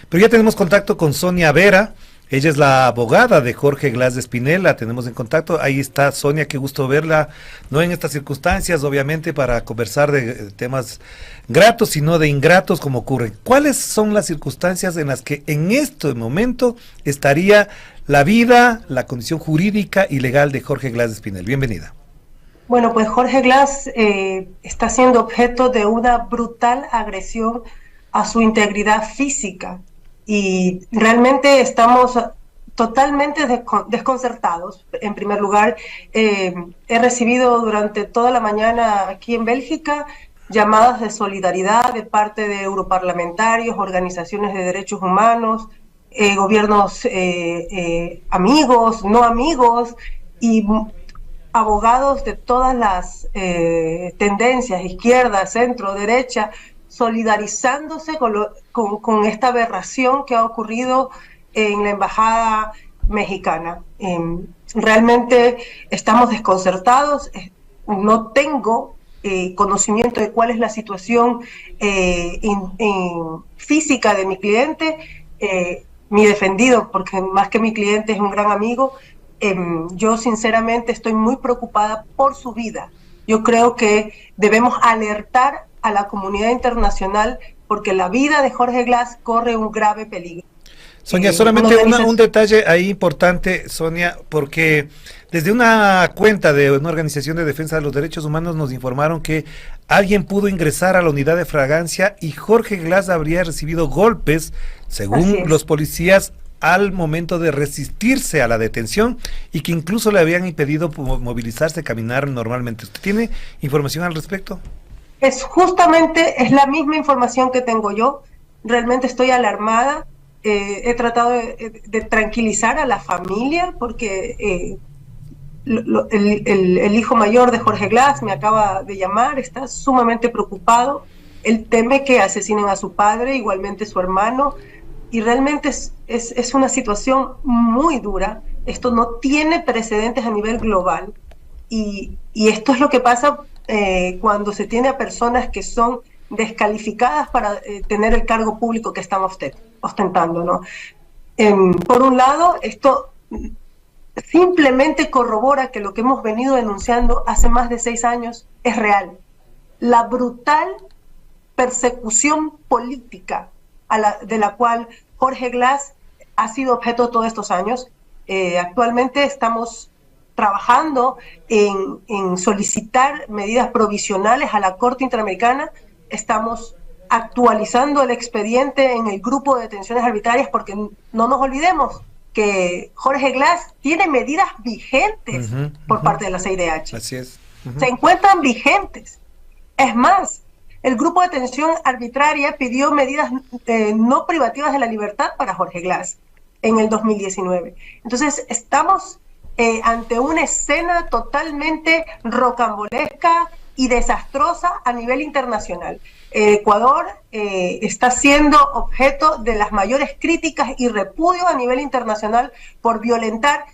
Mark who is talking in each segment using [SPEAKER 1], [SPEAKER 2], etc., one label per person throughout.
[SPEAKER 1] Pero ya tenemos contacto con Sonia Vera. Ella es la abogada de Jorge Glas de Espinel, la tenemos en contacto. Ahí está Sonia, qué gusto verla, no en estas circunstancias, obviamente, para conversar de temas gratos, sino de ingratos como ocurre. ¿Cuáles son las circunstancias en las que en este momento estaría la vida, la condición jurídica y legal de Jorge Glas de Espinel? Bienvenida.
[SPEAKER 2] Bueno, pues Jorge Glas está siendo objeto de una brutal agresión a su integridad física. Y realmente estamos totalmente desconcertados. En primer lugar, he recibido durante toda la mañana aquí en Bélgica llamadas de solidaridad de parte de europarlamentarios, organizaciones de derechos humanos, gobiernos amigos, no amigos y abogados de todas las tendencias, izquierda, centro, derecha, solidarizándose con esta aberración que ha ocurrido en la embajada mexicana. Realmente estamos desconcertados, no tengo conocimiento de cuál es la situación física de mi cliente, mi defendido, porque más que mi cliente es un gran amigo. Yo sinceramente estoy muy preocupada por su vida. Yo creo que debemos alertar a la comunidad internacional porque la vida de Jorge Glas corre un grave peligro.
[SPEAKER 1] Sonia, solamente un detalle ahí importante, Sonia, porque desde una cuenta de una organización de defensa de los derechos humanos nos informaron que alguien pudo ingresar a la unidad de fragancia y Jorge Glas habría recibido golpes, según los policías, al momento de resistirse a la detención y que incluso le habían impedido movilizarse, caminar normalmente. ¿Usted tiene información al respecto?
[SPEAKER 2] Es la misma información que tengo yo. Realmente estoy alarmada. He tratado de tranquilizar a la familia porque el hijo mayor de Jorge Glas me acaba de llamar, está sumamente preocupado. Él teme que asesinen a su padre, igualmente su hermano. Y realmente es una situación muy dura. Esto no tiene precedentes a nivel global. Y esto es lo que pasa cuando se tiene a personas que son descalificadas para tener el cargo público que están ostentando, ¿no? Por un lado, esto simplemente corrobora que lo que hemos venido denunciando hace más de 6 años es real. La brutal persecución política de la cual Jorge Glas ha sido objeto todos estos años. Actualmente estamos trabajando en solicitar medidas provisionales a la Corte Interamericana. Estamos actualizando el expediente en el grupo de detenciones arbitrarias porque no nos olvidemos que Jorge Glas tiene medidas vigentes por parte de la CIDH.
[SPEAKER 1] Así es.
[SPEAKER 2] Se encuentran vigentes. Es más, el grupo de detención arbitraria pidió medidas no privativas de la libertad para Jorge Glas en el 2019. Entonces, estamos ante una escena totalmente rocambolesca y desastrosa a nivel internacional. Ecuador está siendo objeto de las mayores críticas y repudio a nivel internacional por violentar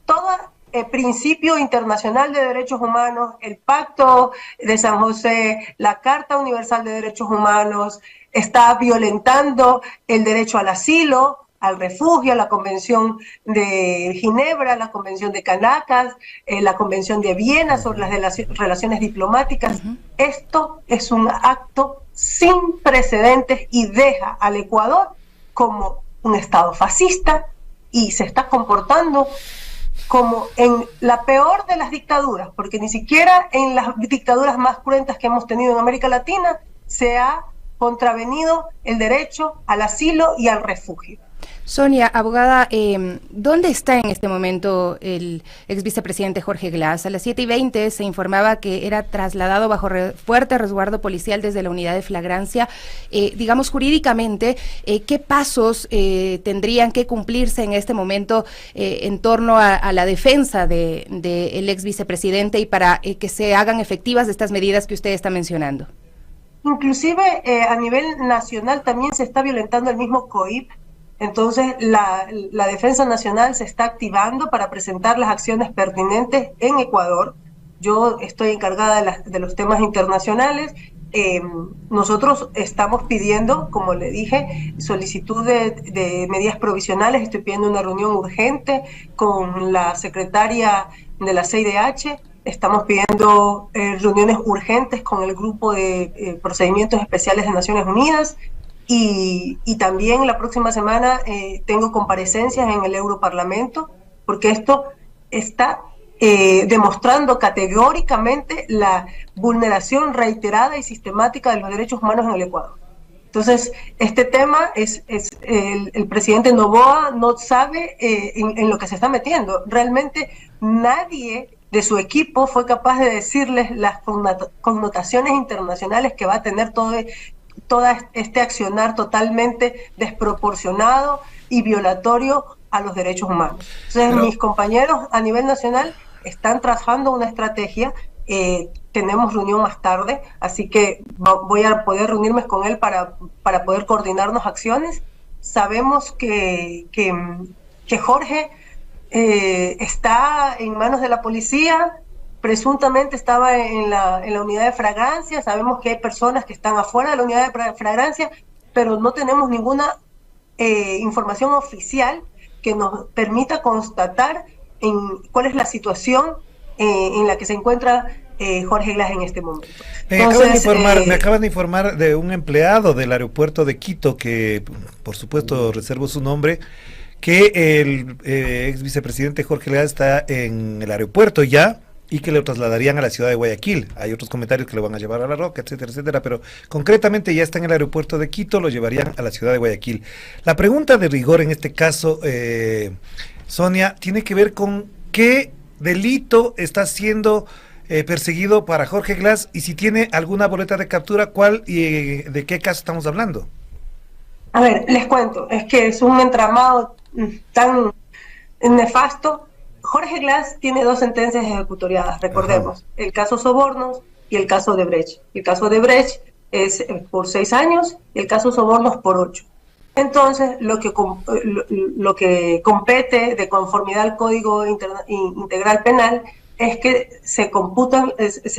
[SPEAKER 2] todo el principio internacional de derechos humanos, el Pacto de San José, la Carta Universal de Derechos Humanos, está violentando el derecho al asilo, al refugio, la Convención de Ginebra, la Convención de Caracas, la Convención de Viena sobre las relaciones diplomáticas. Esto es un acto sin precedentes y deja al Ecuador como un Estado fascista y se está comportando como en la peor de las dictaduras, porque ni siquiera en las dictaduras más cruentas que hemos tenido en América Latina se ha contravenido el derecho al asilo y al refugio.
[SPEAKER 3] Sonia, abogada, ¿dónde está en este momento el ex vicepresidente Jorge Glas? A las 7:20 se informaba que era trasladado bajo fuerte resguardo policial desde la unidad de flagrancia. Digamos, jurídicamente, ¿qué pasos tendrían que cumplirse en este momento en torno a la defensa del ex vicepresidente y para que se hagan efectivas estas medidas que usted está mencionando?
[SPEAKER 2] Inclusive a nivel nacional también se está violentando el mismo COIP. Entonces, la Defensa Nacional se está activando para presentar las acciones pertinentes en Ecuador. Yo estoy encargada de los temas internacionales nosotros estamos pidiendo, como le dije, solicitud de medidas provisionales. Estoy pidiendo una reunión urgente con la secretaria de la CIDH. Estamos pidiendo reuniones urgentes con el grupo de procedimientos especiales de Naciones Unidas. Y también la próxima semana tengo comparecencias en el Europarlamento, porque esto está demostrando categóricamente la vulneración reiterada y sistemática de los derechos humanos en el Ecuador. Entonces, este tema el presidente Noboa no sabe en lo que se está metiendo. Realmente nadie de su equipo fue capaz de decirles las connotaciones internacionales que va a tener todo este accionar totalmente desproporcionado y violatorio a los derechos humanos. Entonces, mis compañeros a nivel nacional están trazando una estrategia. Tenemos reunión más tarde, así que voy a poder reunirme con él para poder coordinarnos acciones. Sabemos que Jorge está en manos de la policía, presuntamente estaba en la unidad de fragancia. Sabemos que hay personas que están afuera de la unidad de fragancia, pero no tenemos ninguna información oficial que nos permita constatar cuál es la situación en la que se encuentra Jorge Glass en este momento.
[SPEAKER 1] Me acaban de informar de un empleado del aeropuerto de Quito, que por supuesto reservo su nombre, que el ex vicepresidente Jorge Glass está en el aeropuerto ya, y que lo trasladarían a la ciudad de Guayaquil. Hay otros comentarios que lo van a llevar a La Roca, etcétera, etcétera, pero concretamente ya está en el aeropuerto de Quito, lo llevarían a la ciudad de Guayaquil. La pregunta de rigor en este caso, Sonia, tiene que ver con qué delito está siendo perseguido para Jorge Glass, y si tiene alguna boleta de captura, cuál y de qué caso estamos hablando.
[SPEAKER 2] A ver, les cuento, es que es un entramado tan nefasto. Jorge Glass tiene 2 sentencias ejecutoriadas, recordemos, el caso Sobornos y el caso Odebrecht. El caso Odebrecht es por 6 años y el caso Sobornos por 8. Entonces, lo que compete de conformidad al Código Integral Penal es que se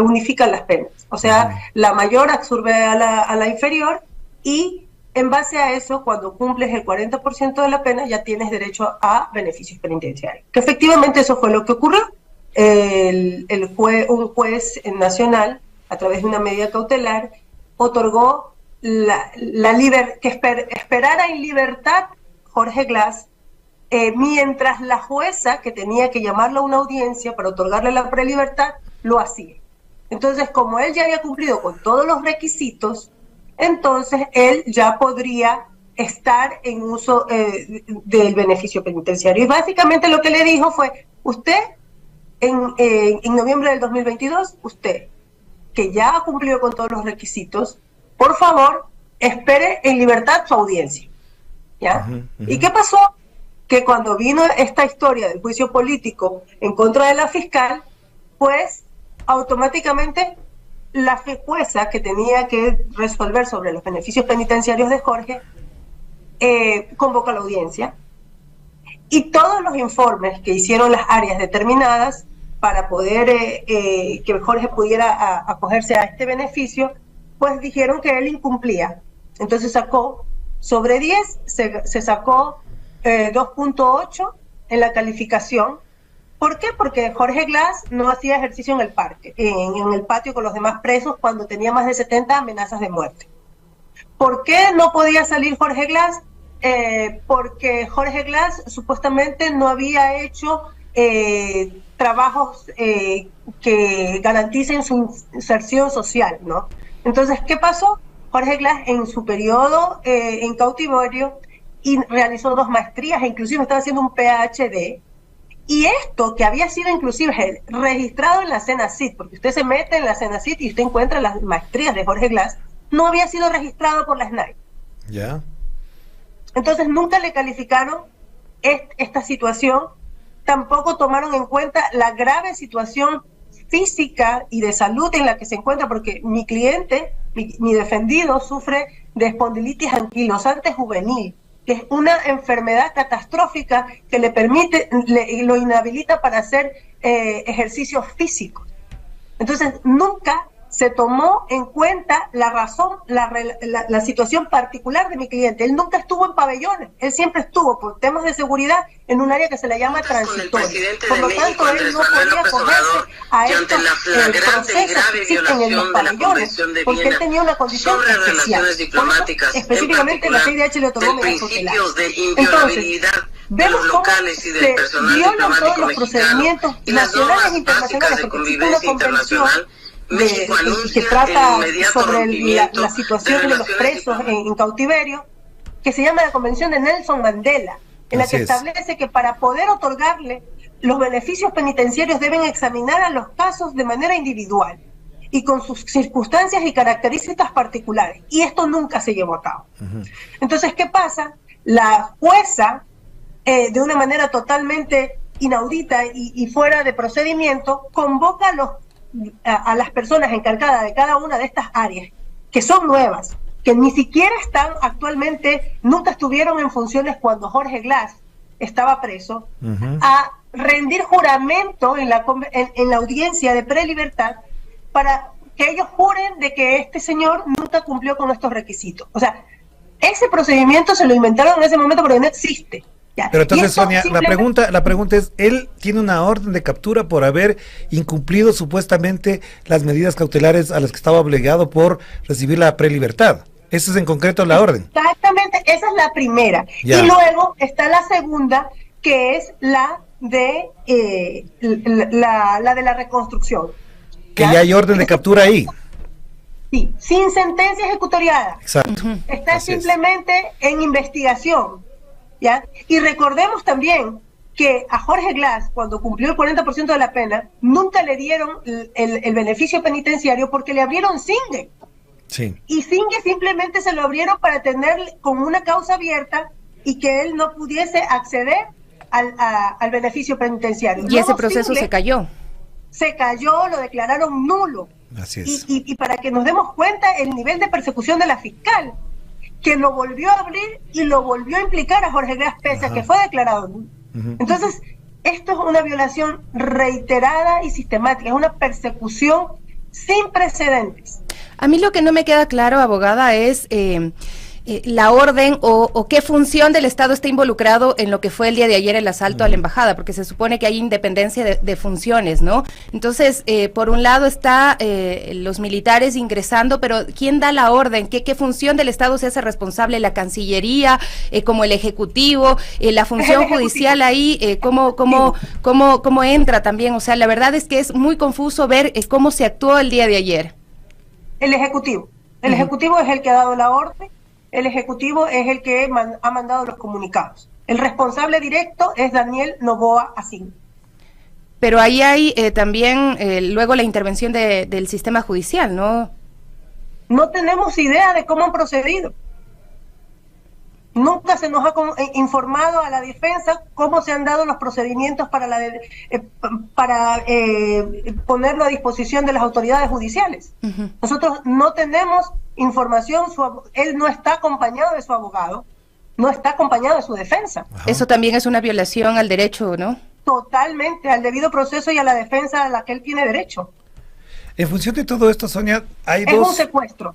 [SPEAKER 2] unifican las penas. O sea, la mayor absorbe a la inferior, y en base a eso, cuando cumples el 40% de la pena, ya tienes derecho a beneficios penitenciarios. Que efectivamente eso fue lo que ocurrió. Un juez nacional, a través de una medida cautelar, otorgó que esperara en libertad Jorge Glass, mientras la jueza, que tenía que llamarlo a una audiencia para otorgarle la prelibertad, lo hacía. Entonces, como él ya había cumplido con todos los requisitos, entonces él ya podría estar en uso del beneficio penitenciario. Y básicamente lo que le dijo fue: usted, en noviembre del 2022, usted, que ya ha cumplido con todos los requisitos, por favor, espere en libertad su audiencia. ¿Ya? ¿Y qué pasó? Que cuando vino esta historia del juicio político en contra de la fiscal, pues automáticamente la jueza que tenía que resolver sobre los beneficios penitenciarios de Jorge convoca la audiencia, y todos los informes que hicieron las áreas determinadas para poder que Jorge pudiera acogerse a este beneficio, pues dijeron que él incumplía. Entonces sobre 10 se sacó 2.8 en la calificación. ¿Por qué? Porque Jorge Glass no hacía ejercicio en el parque, en el patio con los demás presos, cuando tenía más de 70 amenazas de muerte. ¿Por qué no podía salir Jorge Glass? Porque Jorge Glass supuestamente no había hecho trabajos que garanticen su inserción social, ¿no? Entonces, ¿qué pasó? Jorge Glass, en su periodo en cautiverio, realizó 2 maestrías, e inclusive estaba haciendo un PhD. Y esto, que había sido inclusive registrado en la CENACYT, porque usted se mete en la CENACYT y usted encuentra las maestrías de Jorge Glass, no había sido registrado por la SNAI.
[SPEAKER 1] Ya.
[SPEAKER 2] Entonces nunca le calificaron esta situación, tampoco tomaron en cuenta la grave situación física y de salud en la que se encuentra, porque mi cliente, mi defendido, sufre de espondilitis anquilosante juvenil, que es una enfermedad catastrófica que lo inhabilita para hacer ejercicios físicos. Entonces, nunca se tomó en cuenta la razón, la situación particular de mi cliente. Él nunca estuvo en pabellones, él siempre estuvo por temas de seguridad en un área que se le llama transitorio. Por lo tanto, él no podía acogerse a estos procesos que existen en los pabellones, porque él tenía una condición especial. Específicamente la CIDH le otorgó medidas cautelares. Entonces, vemos cómo se violan todos los procedimientos nacionales e internacionales, porque existe una convención que trata sobre la situación de los presos en cautiverio, que se llama la Convención de Nelson Mandela, en la que establece que para poder otorgarle los beneficios penitenciarios deben examinar a los casos de manera individual y con sus circunstancias y características particulares, y esto nunca se llevó a cabo. Entonces, ¿qué pasa? La jueza, de una manera totalmente inaudita y fuera de procedimiento, convoca a las personas encargadas de cada una de estas áreas, que son nuevas, que ni siquiera están actualmente, nunca estuvieron en funciones cuando Jorge Glass estaba preso, a rendir juramento en la audiencia de prelibertad para que ellos juren de que este señor nunca cumplió con estos requisitos. O sea, ese procedimiento se lo inventaron en ese momento porque no existe. Ya.
[SPEAKER 1] Pero entonces, Sonia, la pregunta es, él tiene una orden de captura por haber incumplido supuestamente las medidas cautelares a las que estaba obligado por recibir la prelibertad. Esa es en concreto la orden.
[SPEAKER 2] Exactamente, esa es la primera. Ya. Y luego está la segunda, que es la de la reconstrucción.
[SPEAKER 1] Que ya hay orden de captura ahí.
[SPEAKER 2] Sí, sin sentencia ejecutoriada.
[SPEAKER 1] Exacto.
[SPEAKER 2] Está
[SPEAKER 1] Así
[SPEAKER 2] simplemente en investigación. ¿Ya? Y recordemos también que a Jorge Glass, cuando cumplió el 40% de la pena, nunca le dieron el beneficio penitenciario porque le abrieron Singue.
[SPEAKER 1] Sí.
[SPEAKER 2] Y Singue simplemente se lo abrieron para tener como una causa abierta y que él no pudiese acceder al beneficio penitenciario.
[SPEAKER 3] Y luego ese proceso Singue se cayó.
[SPEAKER 2] Se cayó, lo declararon nulo.
[SPEAKER 1] Así es.
[SPEAKER 2] Y para que nos demos cuenta el nivel de persecución de la fiscal, que lo volvió a abrir y lo volvió a implicar a Jorge Glass pese a que fue declarado nulo. Entonces, esto es una violación reiterada y sistemática, es una persecución sin precedentes.
[SPEAKER 3] A mí lo que no me queda claro, abogada, es la orden o qué función del Estado está involucrado en lo que fue el día de ayer el asalto a la embajada, porque se supone que hay independencia de funciones, ¿no? Entonces, por un lado está los militares ingresando, pero ¿quién da la orden? ¿Qué función del Estado se hace responsable? ¿La Cancillería, como el Ejecutivo, la función judicial ahí? ¿Cómo entra también? O sea, la verdad es que es muy confuso ver cómo se actuó el día de ayer.
[SPEAKER 2] El Ejecutivo. El Ejecutivo es el que ha dado la orden. El Ejecutivo es el que ha mandado los comunicados. El responsable directo es Daniel Noboa Asín.
[SPEAKER 3] Pero ahí hay también luego la intervención del sistema judicial, ¿no?
[SPEAKER 2] No tenemos idea de cómo han procedido. Nunca se nos ha informado a la defensa cómo se han dado los procedimientos para ponerlo a disposición de las autoridades judiciales. Nosotros no tenemos información, él no está acompañado de su abogado, no está acompañado de su defensa.
[SPEAKER 3] Eso también es una violación al derecho, ¿no?
[SPEAKER 2] Totalmente, al debido proceso y a la defensa a la que él tiene derecho.
[SPEAKER 1] En función de todo esto, Sonia, hay
[SPEAKER 2] dos... Es un secuestro.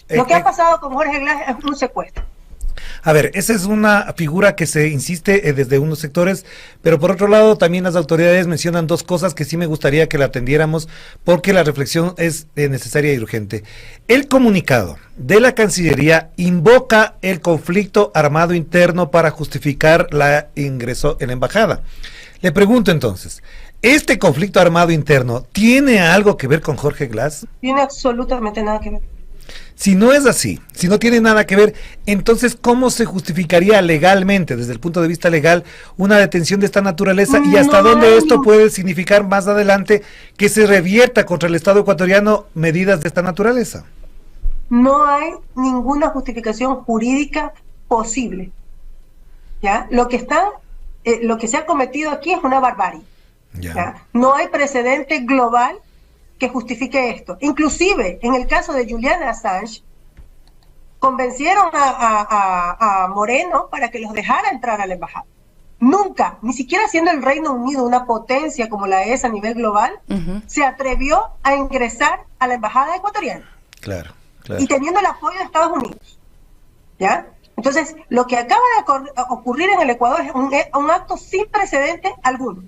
[SPEAKER 2] Lo que ha pasado con Jorge Glass es un secuestro.
[SPEAKER 1] A ver, esa es una figura que se insiste desde unos sectores, pero por otro lado también las autoridades mencionan dos cosas que sí me gustaría que la atendiéramos porque la reflexión es necesaria y urgente. El comunicado de la Cancillería invoca el conflicto armado interno para justificar el ingreso en la embajada. Le pregunto entonces, ¿este conflicto armado interno tiene algo que ver con Jorge Glass?
[SPEAKER 2] Tiene absolutamente nada que ver.
[SPEAKER 1] Si no es así, si no tiene nada que ver, entonces ¿cómo se justificaría legalmente, desde el punto de vista legal, una detención de esta naturaleza y hasta dónde esto puede significar más adelante que se revierta contra el Estado ecuatoriano medidas de esta naturaleza?
[SPEAKER 2] No hay ninguna justificación jurídica posible. ¿Ya? Lo que se ha cometido aquí es una barbarie. ¿Ya? No hay precedente global que justifique esto. Inclusive, en el caso de Julian Assange, convencieron a Moreno para que los dejara entrar a la embajada. nunca, ni siquiera siendo el Reino Unido una potencia como la es a nivel global, se atrevió a ingresar a la embajada ecuatoriana.
[SPEAKER 1] Claro, claro.
[SPEAKER 2] Y teniendo el apoyo de Estados Unidos. ¿Ya? Entonces, lo que acaba de ocurrir en el Ecuador es un acto sin precedente alguno.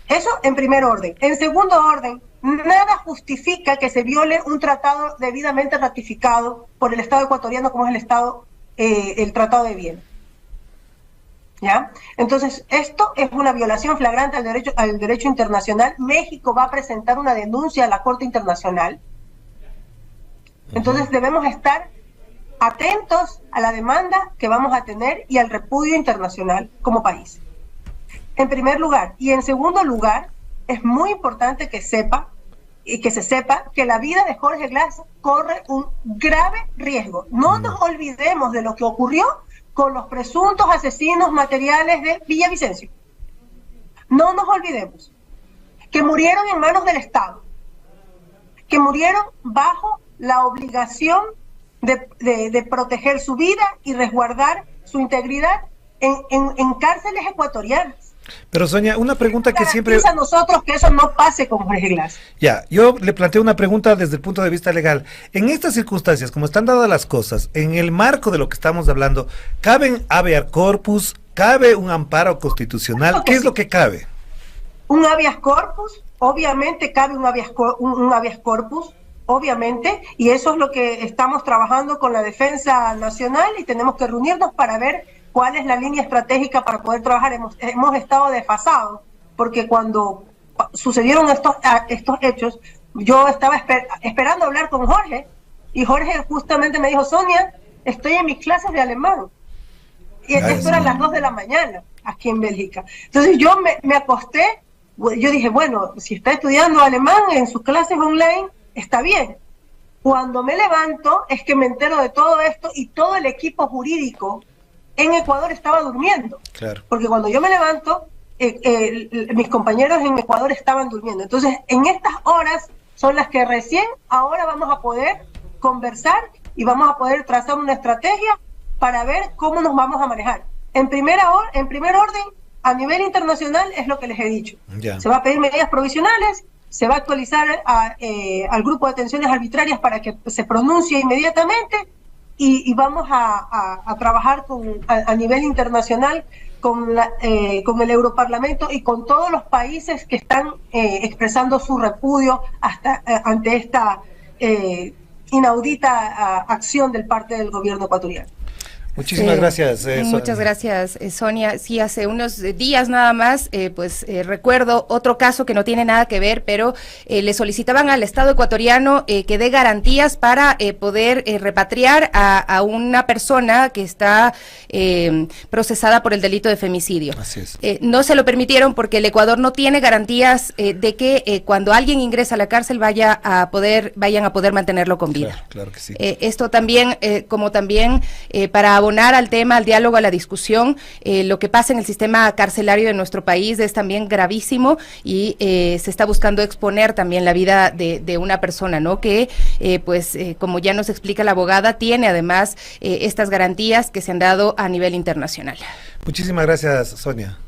[SPEAKER 2] Eso en primer orden. En segundo orden, nada justifica que se viole un tratado debidamente ratificado por el Estado ecuatoriano como es el Tratado de Viena. ¿Ya? Entonces, esto es una violación flagrante al derecho internacional. México va a presentar una denuncia a la Corte Internacional. Entonces, debemos estar atentos a la demanda que vamos a tener y al repudio internacional como país. En primer lugar. Y en segundo lugar, es muy importante que se sepa que la vida de Jorge Glass corre un grave riesgo. No nos olvidemos de lo que ocurrió con los presuntos asesinos materiales de Villavicencio. No nos olvidemos que murieron en manos del Estado, que murieron bajo la obligación de proteger su vida y resguardar su integridad en cárceles ecuatorianas.
[SPEAKER 1] Pero Sonia, una pregunta que siempre...
[SPEAKER 2] a nosotros que eso no pase con Jorge Glass.
[SPEAKER 1] Ya, yo le planteo una pregunta desde el punto de vista legal. En estas circunstancias, como están dadas las cosas, en el marco de lo que estamos hablando, ¿cabe habeas corpus? ¿Cabe un amparo constitucional? ¿Qué es lo que cabe?
[SPEAKER 2] Un habeas corpus, obviamente cabe un habeas corpus, obviamente, y eso es lo que estamos trabajando con la Defensa Nacional y tenemos que reunirnos para ver cuál es la línea estratégica para poder trabajar. Hemos estado desfasados, porque cuando sucedieron estos hechos, yo estaba esperando hablar con Jorge, y Jorge justamente me dijo, Sonia, estoy en mis clases de alemán. Y esto eran las 2 de la mañana, aquí en Bélgica. Entonces yo me acosté, yo dije, bueno, si está estudiando alemán en sus clases online, está bien. Cuando me levanto, es que me entero de todo esto, y todo el equipo jurídico en Ecuador estaba durmiendo. Claro. Porque cuando yo me levanto, mis compañeros en Ecuador estaban durmiendo. Entonces, en estas horas son las que recién ahora vamos a poder conversar y vamos a poder trazar una estrategia para ver cómo nos vamos a manejar. En primer orden, a nivel internacional, es lo que les he dicho. Ya. Se va a pedir medidas provisionales, se va a actualizar al grupo de detenciones arbitrarias para que se pronuncie inmediatamente, y vamos a trabajar a nivel internacional con el Europarlamento y con todos los países que están expresando su repudio ante esta inaudita acción del parte del gobierno ecuatoriano.
[SPEAKER 1] Muchísimas gracias.
[SPEAKER 3] Muchas gracias, Sonia. Sí, hace unos días nada más, recuerdo otro caso que no tiene nada que ver, pero le solicitaban al Estado ecuatoriano que dé garantías para poder repatriar a una persona que está procesada por el delito de femicidio.
[SPEAKER 1] Así es.
[SPEAKER 3] No se lo permitieron porque el Ecuador no tiene garantías de que cuando alguien ingresa a la cárcel vayan a poder mantenerlo con vida.
[SPEAKER 1] Claro, claro que sí.
[SPEAKER 3] Esto también, para abonar al tema, al diálogo, a la discusión, lo que pasa en el sistema carcelario de nuestro país es también gravísimo, y se está buscando exponer también la vida de una persona, ¿no? Que, como ya nos explica la abogada, tiene además estas garantías que se han dado a nivel internacional.
[SPEAKER 1] Muchísimas gracias, Sonia.